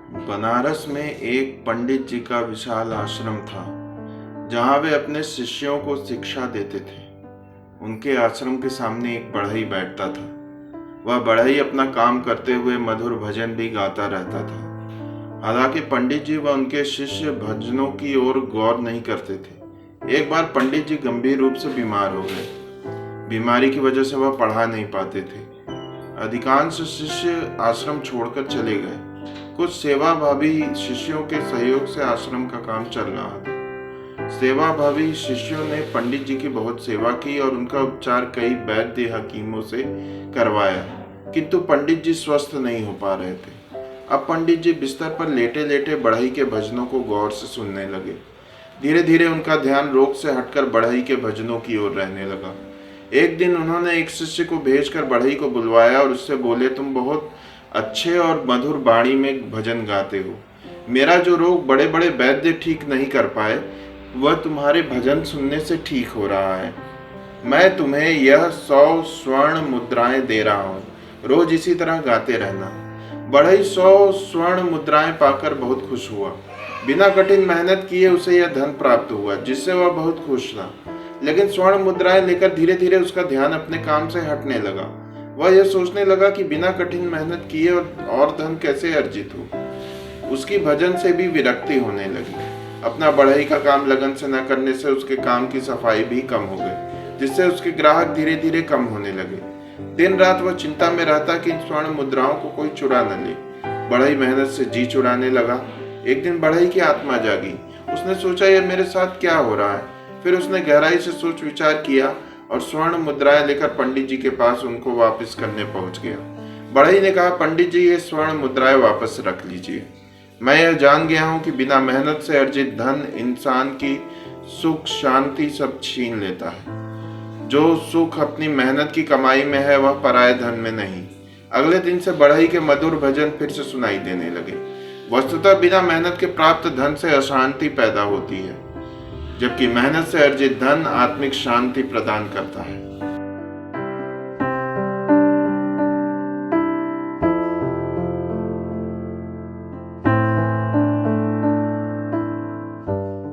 बनारस में एक पंडित जी का विशाल आश्रम था, जहाँ वे अपने शिष्यों को शिक्षा देते थे। उनके आश्रम के सामने एक बढ़ई बैठता था। वह बढ़ई अपना काम करते हुए मधुर भजन भी गाता रहता था। हालांकि पंडित जी व उनके शिष्य भजनों की ओर गौर नहीं करते थे। एक बार पंडित जी गंभीर रूप से बीमार हो गए। बीमारी की वजह से वह पढ़ा नहीं पाते थे। अधिकांश शिष्य आश्रम छोड़कर चले गए। कुछ सेवाभावी शिष्यों के सहयोग से आश्रम का काम चल रहा था। सेवाभावी शिष्यों ने पंडित जी की बहुत सेवा की और उनका उपचार कई वैद्य हकीमों से करवाया, किंतु पंडित जी स्वस्थ नहीं हो पा रहे थे। अब पंडित जी बिस्तर पर लेटे लेटे बढ़ई के भजनों को गौर से सुनने लगे। धीरे धीरे उनका ध्यान रोग से हटकर बढ़ई के भजनों की ओर रहने लगा। एक दिन उन्होंने एक शिष्य को भेजकर बढ़ई को बुलवाया और उससे बोले, तुम बहुत अच्छे और मधुर वाणी में भजन गाते हो। मेरा जो रोग बड़े बड़े वैद्य ठीक नहीं कर पाए, वह तुम्हारे भजन सुनने से ठीक हो रहा है। मैं तुम्हें यह 100 स्वर्ण मुद्राएं दे रहा हूँ। रोज इसी तरह गाते रहना। बढ़ई 100 स्वर्ण मुद्राएं पाकर बहुत खुश हुआ। बिना कठिन मेहनत किए उसे यह धन प्राप्त हुआ, जिससे वह बहुत खुश था। लेकिन स्वर्ण मुद्राएं लेकर धीरे धीरे उसका ध्यान अपने काम से हटने लगा। वह यह सोचने लगा कि बिना कठिन मेहनत किए और धन कैसे अर्जित हो। उसकी भजन से भी विरक्ति होने लगी। अपना बढ़ई का काम लगन से न करने से उसके काम की सफाई भी कम हो गई, जिससे उसके ग्राहक धीरे धीरे कम होने लगे। दिन रात वह चिंता में रहता कि इन स्वर्ण मुद्राओं को कोई चुरा न ले। बढ़ई मेहनत से जी चुराने लगा। एक दिन बढ़ई की आत्मा जागी। उसने सोचा, यह मेरे साथ क्या हो रहा है। फिर उसने गहराई से सोच विचार किया और स्वर्ण मुद्राएं लेकर पंडित जी के पास उनको वापस करने पहुंच गया। बढ़ई ने कहा, पंडित जी, ये स्वर्ण मुद्राएं वापस रख लीजिए। मैं यह जान गया हूं कि बिना मेहनत से अर्जित धन इंसान की सुख शांति सब छीन लेता है। जो सुख अपनी मेहनत की कमाई में है, वह पराये धन में नहीं। अगले दिन से बढ़ई के मधुर भजन फिर से सुनाई देने लगे। वस्तुतः बिना मेहनत के प्राप्त धन से अशांति पैदा होती है, जबकि मेहनत से अर्जित धन आत्मिक शांति प्रदान करता है।